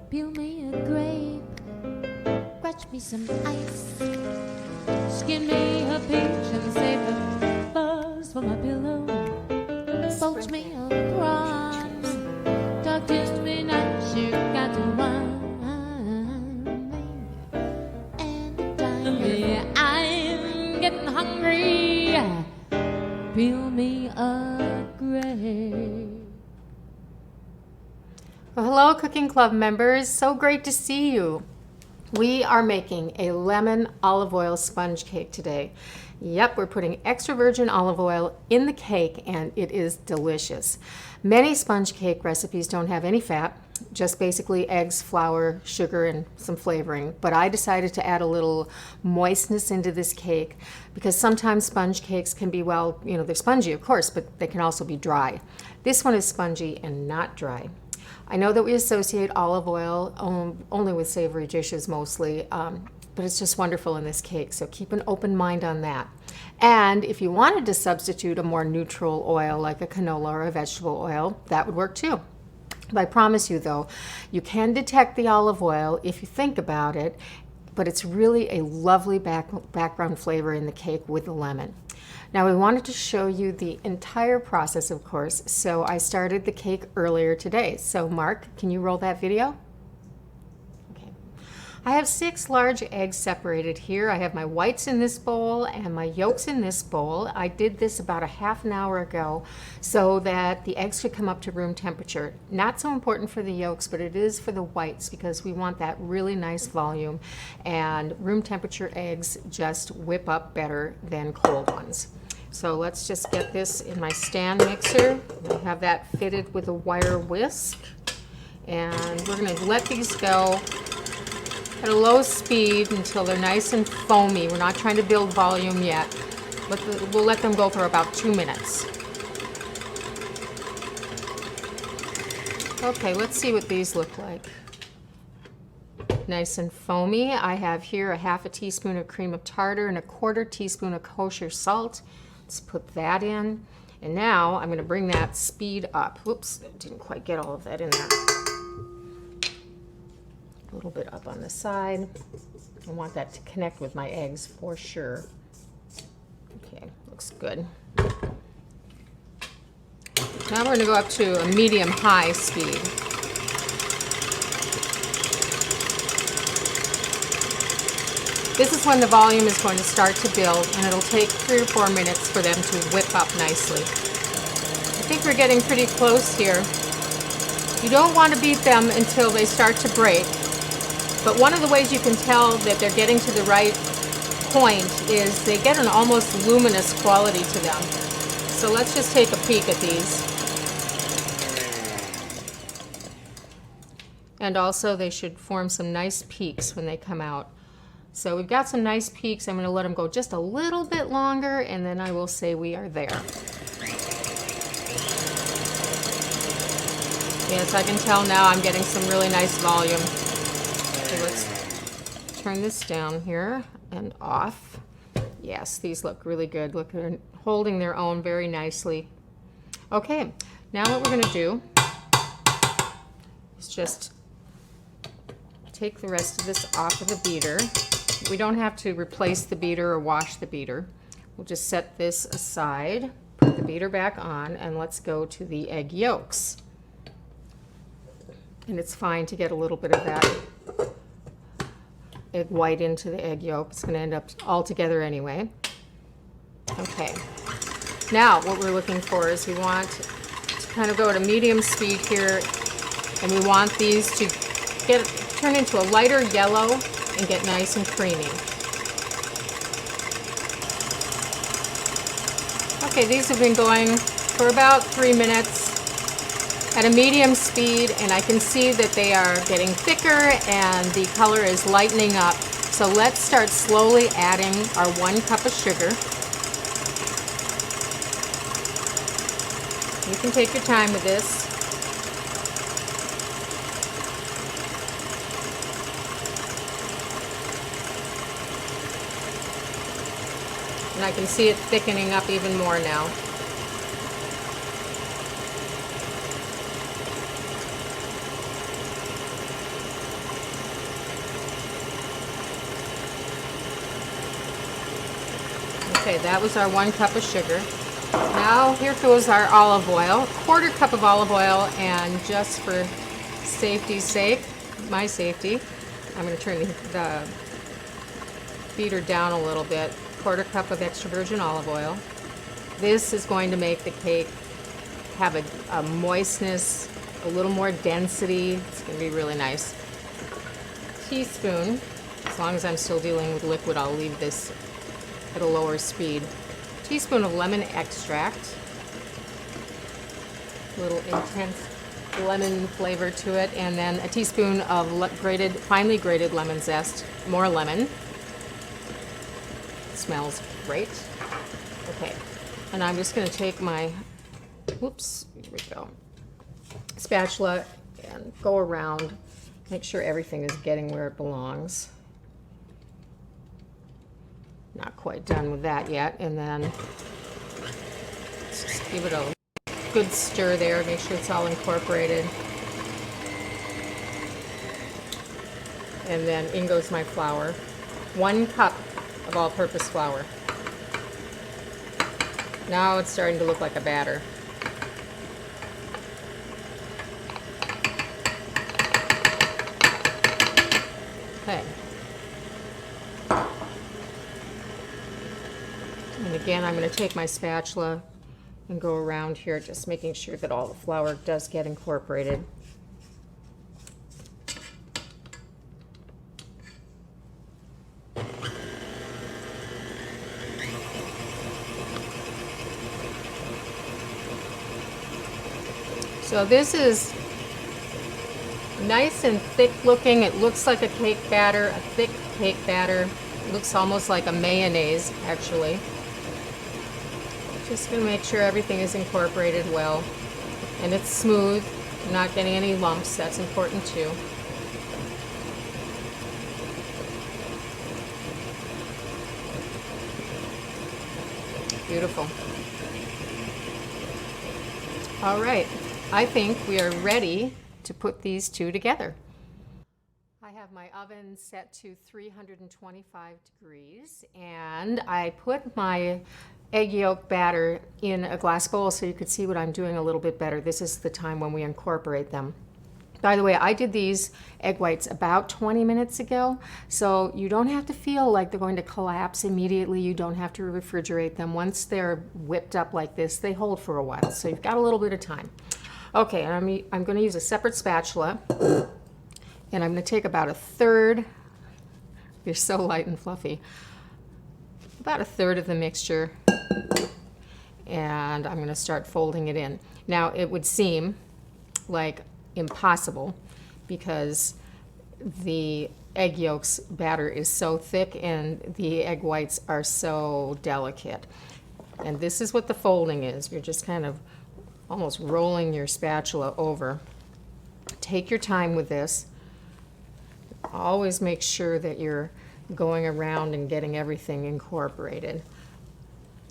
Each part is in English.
Peel me a grape, scratch me some ice, skin me a peach and save the fuzz for my pillow. Poach me a prawn, talk to me nice, you got to wine me. Anytime I'm getting hungry, peel me a grape. Well, hello, Cooking Club members. So great to see you. We are making a lemon olive oil sponge cake today. Yep, we're putting extra virgin olive oil in the cake and it is delicious. Many sponge cake recipes don't have any fat, just basically eggs, flour, sugar, and some flavoring. But I decided to add a little moistness into this cake because sometimes sponge cakes can be, well, you know, they're spongy, of course, but they can also be dry. This one is spongy and not dry. I know that we associate olive oil only with savory dishes mostly, but it's just wonderful in this cake, so keep an open mind on that. And if you wanted to substitute a more neutral oil like a canola or a vegetable oil, that would work too. But I promise you though, you can detect the olive oil if you think about it, but it's really a lovely background flavor in the cake with the lemon. Now we wanted to show you the entire process, of course, so I started the cake earlier today. So Mark, can you roll that video? Okay. I have 6 large eggs separated here. I have my whites in this bowl and my yolks in this bowl. I did this about a half an hour ago so that the eggs could come up to room temperature. Not so important for the yolks, but it is for the whites because we want that really nice volume, and room temperature eggs just whip up better than cold ones. So let's just get this in my stand mixer. I have that fitted with a wire whisk. And we're gonna let these go at a low speed until they're nice and foamy. We're not trying to build volume yet, but we'll let them go for about 2 minutes. Okay, let's see what these look like. Nice and foamy. I have here a half a teaspoon of cream of tartar and a 1/4 teaspoon of kosher salt. Let's put that in. And now I'm going to bring that speed up. Whoops, didn't quite get all of that in there. A little bit up on the side. I want that to connect with my eggs for sure. Okay, looks good. Now we're going to go up to a medium-high speed. This is when the volume is going to start to build, and it'll take 3 or 4 minutes for them to whip up nicely. I think we're getting pretty close here. You don't want to beat them until they start to break, but one of the ways you can tell that they're getting to the right point is they get an almost luminous quality to them. So let's just take a peek at these. And also they should form some nice peaks when they come out. So we've got some nice peaks. I'm going to let them go just a little bit longer, and then I will say we are there. Yes, I can tell now I'm getting some really nice volume. Okay, let's turn this down here and off. Yes, these look really good. Look, they're holding their own very nicely. Okay, now what we're going to do is just take the rest of this off of the beater. We don't have to replace the beater or wash the beater. We'll just set this aside, put the beater back on, and let's go to the egg yolks. And it's fine to get a little bit of that egg white into the egg yolk. It's going to end up all together anyway. Okay. Now what we're looking for is we want to kind of go at a medium speed here, and we want these to turn into a lighter yellow and get nice and creamy. Okay, these have been going for about 3 minutes at a medium speed, and I can see that they are getting thicker and the color is lightening up. So let's start slowly adding our 1 cup of sugar. You can take your time with this. And I can see it thickening up even more now. Okay, that was our 1 cup of sugar. Now here goes our olive oil, 1/4 cup of olive oil, and just for safety's sake, my safety, I'm going to turn the beater down a little bit. 1/4 cup of extra virgin olive oil. This is going to make the cake have a moistness, a little more density. It's going to be really nice. Teaspoon, as long as I'm still dealing with liquid, I'll leave this at a lower speed. Teaspoon of lemon extract. A little intense lemon flavor to it, and then a teaspoon of finely grated lemon zest. More lemon. It smells great. Okay, and I'm just going to take my, whoops, here we go, spatula and go around, make sure everything is getting where it belongs. Not quite done with that yet, and then just give it a good stir there, make sure it's all incorporated. And then in goes my flour. 1 cup of all-purpose flour. Now it's starting to look like a batter. Okay. And again, I'm going to take my spatula and go around here, just making sure that all the flour does get incorporated. So this is nice and thick looking. It looks like a cake batter, a thick cake batter. It looks almost like a mayonnaise, actually. Just going to make sure everything is incorporated well. And it's smooth, not getting any lumps. That's important too. Beautiful. All right, I think we are ready to put these two together. I have my oven set to 325 degrees, and I put my egg yolk batter in a glass bowl so you could see what I'm doing a little bit better. This is the time when we incorporate them. By the way, I did these egg whites about 20 minutes ago, so you don't have to feel like they're going to collapse immediately. You don't have to refrigerate them. Once they're whipped up like this, they hold for a while, so you've got a little bit of time. Okay, and I'm going to use a separate spatula, and I'm going to take about 1/3. You're so light and fluffy. About 1/3 of the mixture, and I'm going to start folding it in. Now, it would seem like impossible because the egg yolks batter is so thick and the egg whites are so delicate. And this is what the folding is. You're just kind of almost rolling your spatula over. Take your time with this. Always make sure that you're going around and getting everything incorporated.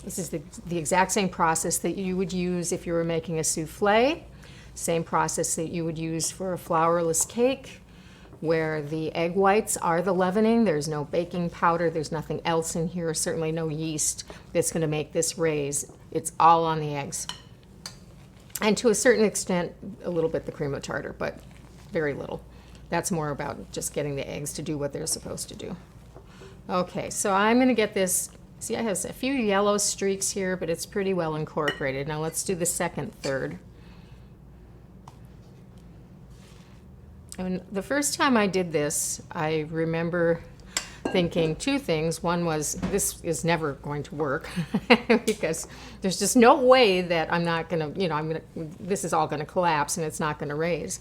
This is the exact same process that you would use if you were making a souffle, same process that you would use for a flourless cake, where the egg whites are the leavening. There's no baking powder, there's nothing else in here, certainly no yeast that's going to make this raise. It's all on the eggs. And to a certain extent, a little bit the cream of tartar, but very little. That's more about just getting the eggs to do what they're supposed to do. Okay, so I'm going to get this. See, I have a few yellow streaks here, but it's pretty well incorporated. Now let's do the second third. And the first time I did this, I remember thinking 2 things. One was, this is never going to work because there's just no way that I'm not going to, this is all going to collapse and it's not going to raise.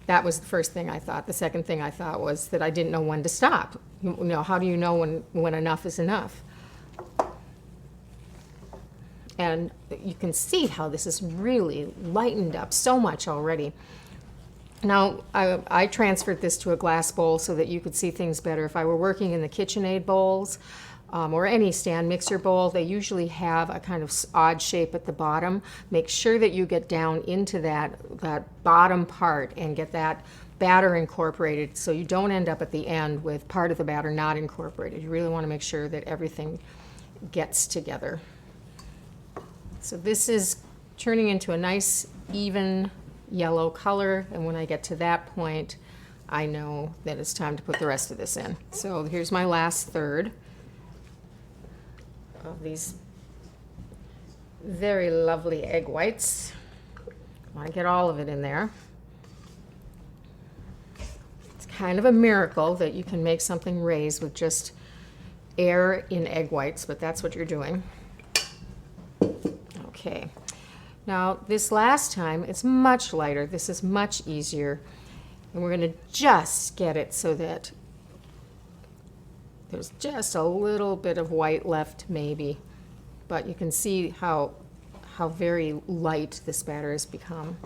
That was the first thing I thought. The second thing I thought was that I didn't know when to stop. How do you know when enough is enough? And you can see how this is really lightened up so much already. Now, I transferred this to a glass bowl so that you could see things better. If I were working in the KitchenAid bowls or any stand mixer bowl, they usually have a kind of odd shape at the bottom. Make sure that you get down into that bottom part and get that batter incorporated, so you don't end up at the end with part of the batter not incorporated. You really want to make sure that everything gets together. So this is turning into a nice even yellow color, and when I get to that point, I know that it's time to put the rest of this in. So here's my last third of these very lovely egg whites. I want to get all of it in there. It's kind of a miracle that you can make something raise with just air in egg whites, but that's what you're doing. Okay. Now, this last time, it's much lighter. This is much easier. And we're going to just get it so that there's just a little bit of white left, maybe. But you can see how very light this batter has become.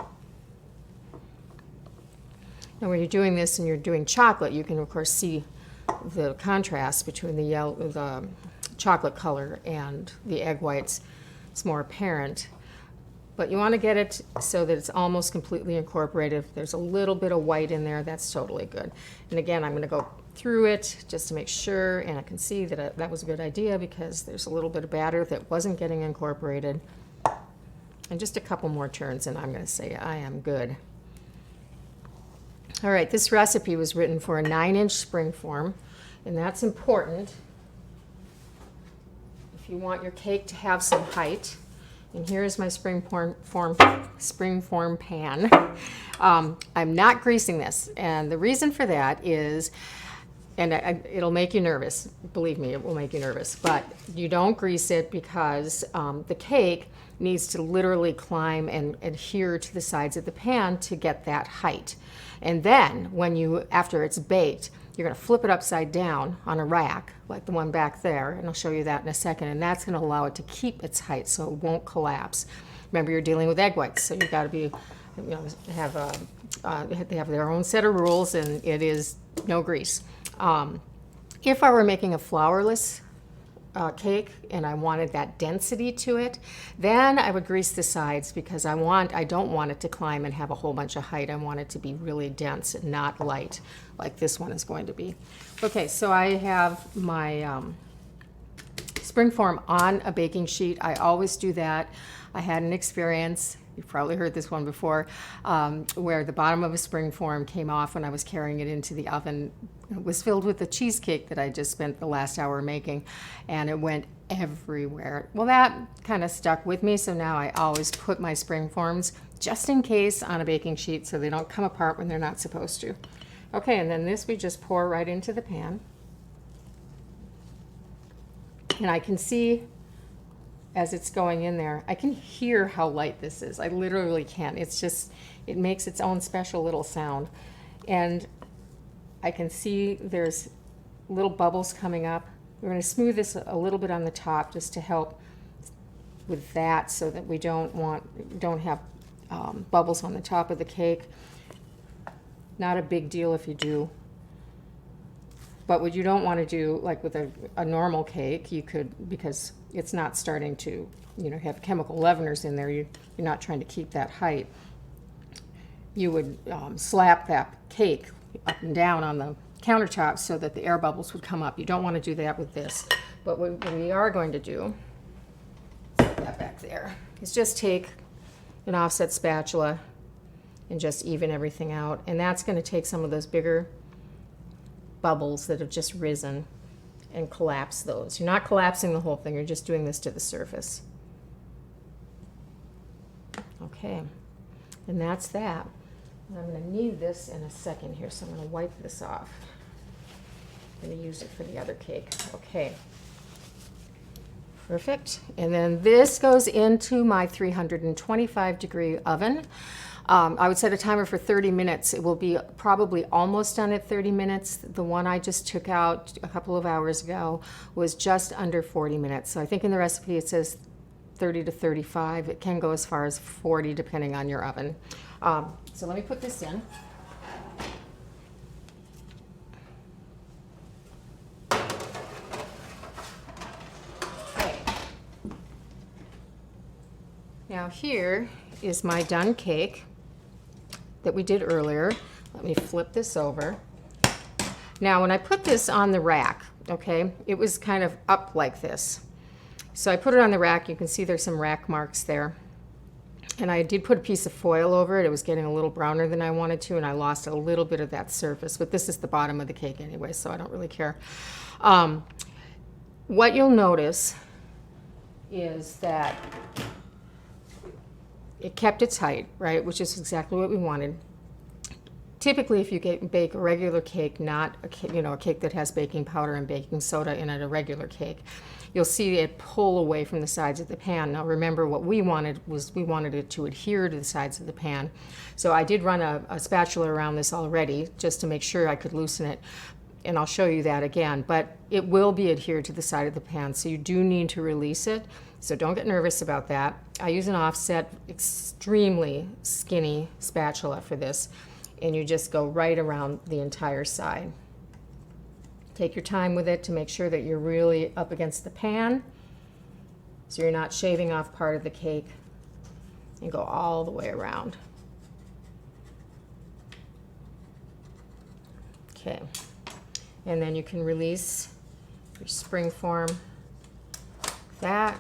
Now, when you're doing this and you're doing chocolate, you can, of course, see the contrast between the chocolate color and the egg whites. It's more apparent. But you want to get it so that it's almost completely incorporated. If there's a little bit of white in there, that's totally good. And again, I'm going to go through it just to make sure, and I can see that that was a good idea because there's a little bit of batter that wasn't getting incorporated. And just a couple more turns, and I'm going to say I am good. All right, this recipe was written for a 9-inch spring form, and that's important if you want your cake to have some height. And here's my spring form pan. I'm not greasing this, and the reason for that is, and it'll make you nervous. Believe me, it will make you nervous. But you don't grease it because the cake needs to literally climb and adhere to the sides of the pan to get that height. And then after it's baked, you're going to flip it upside down on a rack, like the one back there, and I'll show you that in a second, and that's going to allow it to keep its height so it won't collapse. Remember, you're dealing with egg whites, so you've got to be, they have their own set of rules, and it is no grease. If I were making a flourless cake and I wanted that density to it, then I would grease the sides because I don't want it to climb and have a whole bunch of height. I want it to be really dense and not light like this one is going to be. Okay, so I have my spring form on a baking sheet. I always do that. I had an experience, you've probably heard this one before, where the bottom of a spring form came off when I was carrying it into the oven. It was filled with the cheesecake that I just spent the last hour making, and it went everywhere. Well, that kind of stuck with me, so now I always put my spring forms just in case on a baking sheet so they don't come apart when they're not supposed to. Okay, and then this we just pour right into the pan. And I can see as it's going in there, I can hear how light this is. I literally can. It's just, it makes its own special little sound. And I can see there's little bubbles coming up. We're going to smooth this a little bit on the top just to help with that so that we don't have bubbles on the top of the cake. Not a big deal if you do. But what you don't want to do, like with a normal cake, you could, because it's not starting to, have chemical leaveners in there, you're not trying to keep that height. You would slap that cake up and down on the countertop so that the air bubbles would come up. You don't want to do that with this. But what we are going to do, set that back there, is just take an offset spatula and just even everything out. And that's going to take some of those bigger bubbles that have just risen and collapse those. You're not collapsing the whole thing, you're just doing this to the surface. Okay, and that's that. And I'm going to need this in a second here, so I'm going to wipe this off. I'm going to use it for the other cake. Okay. Perfect. And then this goes into my 325-degree oven. I would set a timer for 30 minutes. It will be probably almost done at 30 minutes. The one I just took out a couple of hours ago was just under 40 minutes. So I think in the recipe it says 30 to 35. It can go as far as 40 depending on your oven. So let me put this in. Okay. Now here is my done cake that we did earlier. Let me flip this over. Now, when I put this on the rack, okay, it was kind of up like this. So I put it on the rack. You can see there's some rack marks there. And I did put a piece of foil over it. It was getting a little browner than I wanted to, and I lost a little bit of that surface. But this is the bottom of the cake anyway, so I don't really care. What you'll notice is that it kept its height, right, which is exactly what we wanted. Typically, if you bake a regular cake, not a cake that has baking powder and baking soda in it, a regular cake, you'll see it pull away from the sides of the pan. Now remember, what we wanted it to adhere to the sides of the pan. So I did run a spatula around this already just to make sure I could loosen it, and I'll show you that again. But it will be adhered to the side of the pan, so you do need to release it. So don't get nervous about that. I use an offset, extremely skinny spatula for this, and you just go right around the entire side. Take your time with it to make sure that you're really up against the pan, so you're not shaving off part of the cake, and go all the way around. Okay, and then you can release your spring form like that,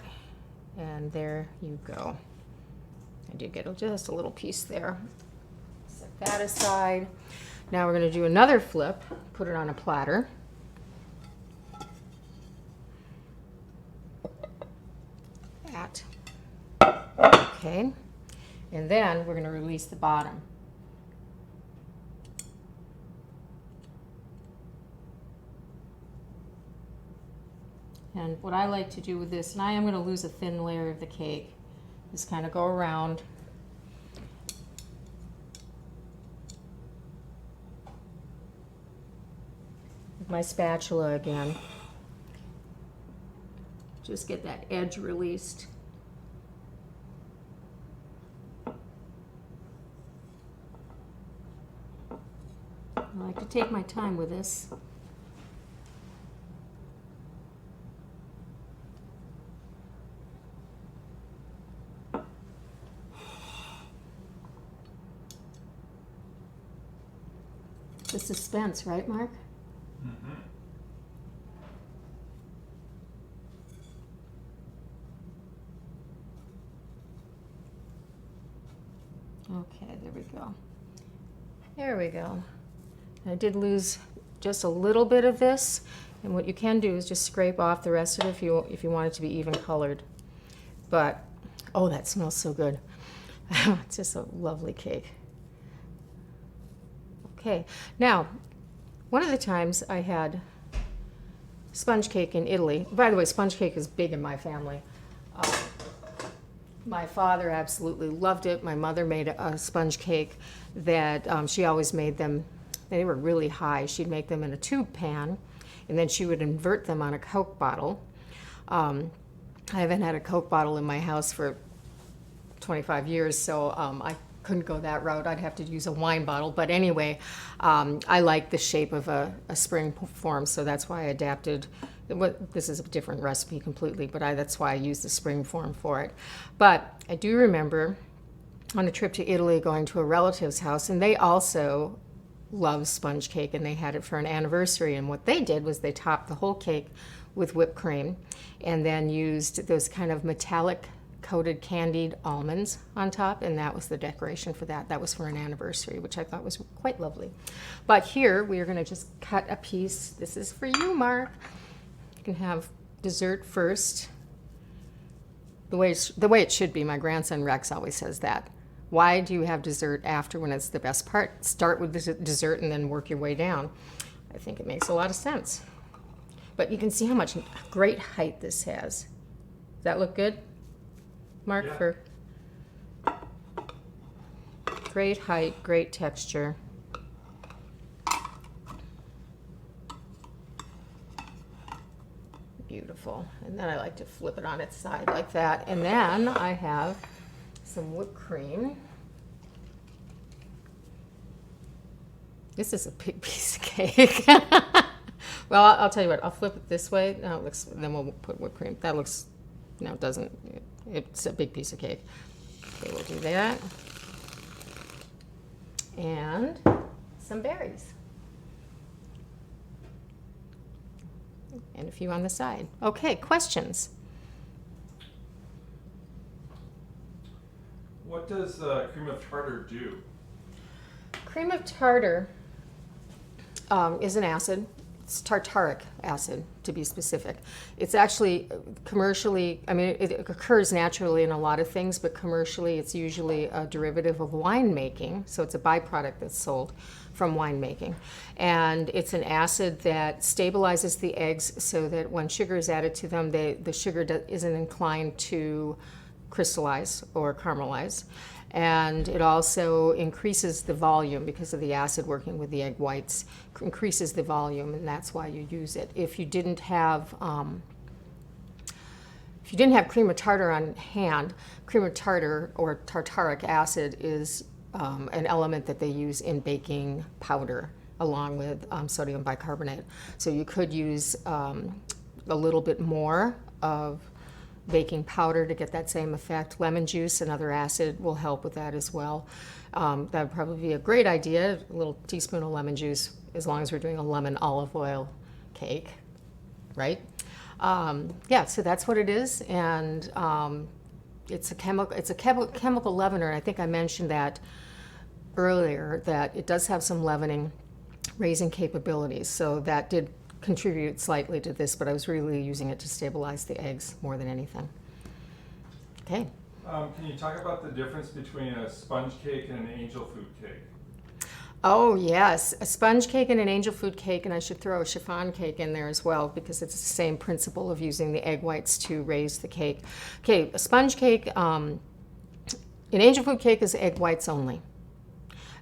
and there you go. I did get just a little piece there. Set that aside. Now we're going to do another flip, put it on a platter. Okay, and then we're going to release the bottom. And what I like to do with this, and I am going to lose a thin layer of the cake, is kind of go around with my spatula again. Just get that edge released. I like to take my time with this. The suspense, right, Mark? Mm-hmm. Okay, there we go. There we go. I did lose just a little bit of this, and what you can do is just scrape off the rest of it if you want it to be even colored. But, oh, that smells so good. It's just a lovely cake. Okay, now, one of the times I had sponge cake in Italy. By the way, sponge cake is big in my family. My father absolutely loved it. My mother made a sponge cake that she always made them. They were really high. She'd make them in a tube pan, and then she would invert them on a Coke bottle. I haven't had a Coke bottle in my house for 25 years, so I couldn't go that route. I'd have to use a wine bottle. But anyway, I like the shape of a spring form, so that's why I adapted. This is a different recipe completely, but that's why I used the spring form for it. But I do remember on a trip to Italy going to a relative's house, and they also love sponge cake, and they had it for an anniversary. And what they did was they topped the whole cake with whipped cream and then used those kind of metallic coated candied almonds on top, and that was the decoration for that. That was for an anniversary, which I thought was quite lovely. But here we are going to just cut a piece. This is for you, Mark. You can have dessert first, the way it should be. My grandson Rex always says that. Why do you have dessert after when it's the best part? Start with the dessert and then work your way down. I think it makes a lot of sense. But you can see how much great height this has. Does that look good, Mark? Yeah. For great height, great texture. Beautiful. And then I like to flip it on its side like that. And then I have some whipped cream. This is a big piece of cake. Well, I'll tell you what, I'll flip it this way. Now it looks, then we'll put whipped cream. That looks, no, it doesn't, it's a big piece of cake. Okay, we'll do that. And some berries. And a few on the side. Okay, questions? What does cream of tartar do? Cream of tartar is an acid. It's tartaric acid, to be specific. It's actually commercially, I mean, it occurs naturally in a lot of things, but commercially it's usually a derivative of winemaking. So it's a byproduct that's sold from winemaking. And it's an acid that stabilizes the eggs so that when sugar is added to them, the sugar isn't inclined to crystallize or caramelize. And it also increases the volume because of the acid working with the egg whites, increases the volume, and that's why you use it. If you didn't have cream of tartar on hand, cream of tartar or tartaric acid is an element that they use in baking powder along with sodium bicarbonate. So you could use a little bit more of baking powder to get that same effect. Lemon juice, another acid, will help with that as well. That would probably be a great idea, a little teaspoon of lemon juice, as long as we're doing a lemon olive oil cake, right? Yeah, so that's what it is, and it's a chemical leavener. I think I mentioned that earlier, that it does have some leavening, raising capabilities, so that did contribute slightly to this, but I was really using it to stabilize the eggs more than anything. Okay. Can you talk about the difference between a sponge cake and an angel food cake? Oh yes, a sponge cake and an angel food cake, and I should throw a chiffon cake in there as well because it's the same principle of using the egg whites to raise the cake. Okay, a sponge cake, an angel food cake is egg whites only.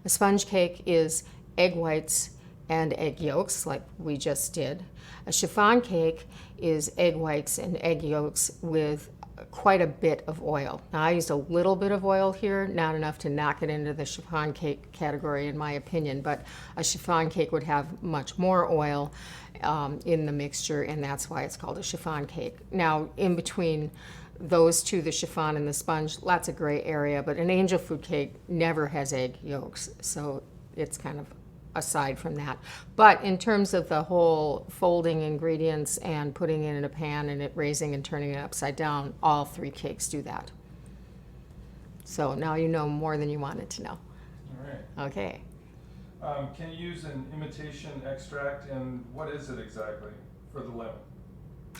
A sponge cake is egg whites and egg yolks, like we just did. A chiffon cake is egg whites and egg yolks with quite a bit of oil. Now, I used a little bit of oil here, not enough to knock it into the chiffon cake category, in my opinion, but a chiffon cake would have much more oil in the mixture, and that's why it's called a chiffon cake. Now, in between those two, the chiffon and the sponge, lots of gray area, but an angel food cake never has egg yolks, so it's kind of aside from that. But in terms of the whole folding ingredients and putting it in a pan and it raising and turning it upside down, all three cakes do that. So now you know more than you wanted to know. All right. Okay. Can you use an imitation extract, and what is it exactly for the lemon?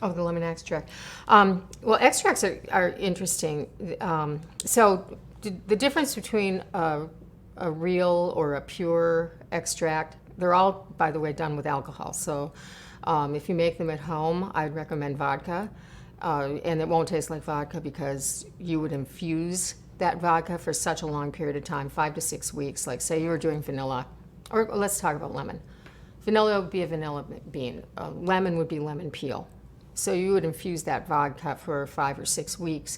Oh, the lemon extract. Well, extracts are interesting. So the difference between a real or a pure extract, they're all, by the way, done with alcohol. So if you make them at home, I'd recommend vodka. And it won't taste like vodka because you would infuse that vodka for such a long period of time, 5 to 6 weeks. Like say you were doing vanilla, or let's talk about lemon. Vanilla would be a vanilla bean. Lemon would be lemon peel. So you would infuse that vodka for 5 or 6 weeks.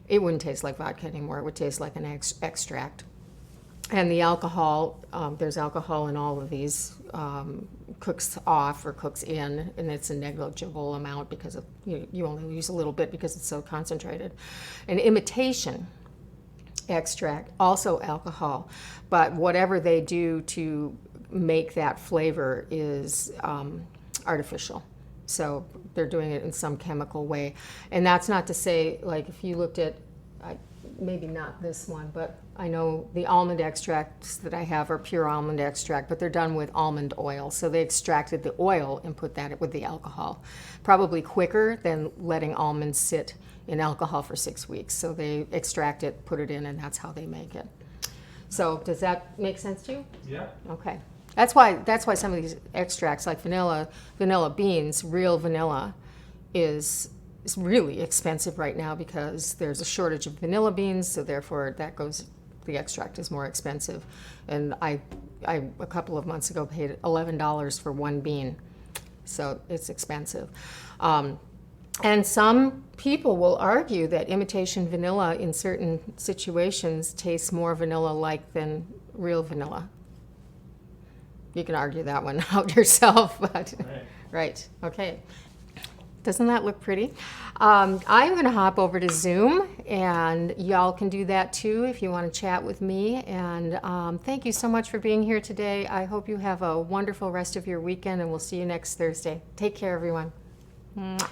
It wouldn't taste like vodka anymore. It would taste like an extract. And the alcohol, there's alcohol in all of these, cooks off or cooks in, and it's a negligible amount because of, you only use a little bit because it's so concentrated. An imitation extract, also alcohol, but whatever they do to make that flavor is artificial. So they're doing it in some chemical way. And that's not to say, like if you looked at, maybe not this one, but I know the almond extracts that I have are pure almond extract, but they're done with almond oil. So they extracted the oil and put that with the alcohol. Probably quicker than letting almonds sit in alcohol for 6 weeks. So they extract it, put it in, and that's how they make it. So does that make sense to you? Yeah. Okay. That's why some of these extracts, like vanilla beans, real vanilla, is really expensive right now because there's a shortage of vanilla beans, so therefore the extract is more expensive. And I a couple of months ago paid $11 for one bean, so it's expensive. And some people will argue that imitation vanilla in certain situations tastes more vanilla-like than real vanilla. You can argue that one out yourself, but right, okay. Doesn't that look pretty? I'm going to hop over to Zoom, and y'all can do that too if you want to chat with me. And thank you so much for being here today. I hope you have a wonderful rest of your weekend, and we'll see you next Thursday. Take care, everyone. Mwah.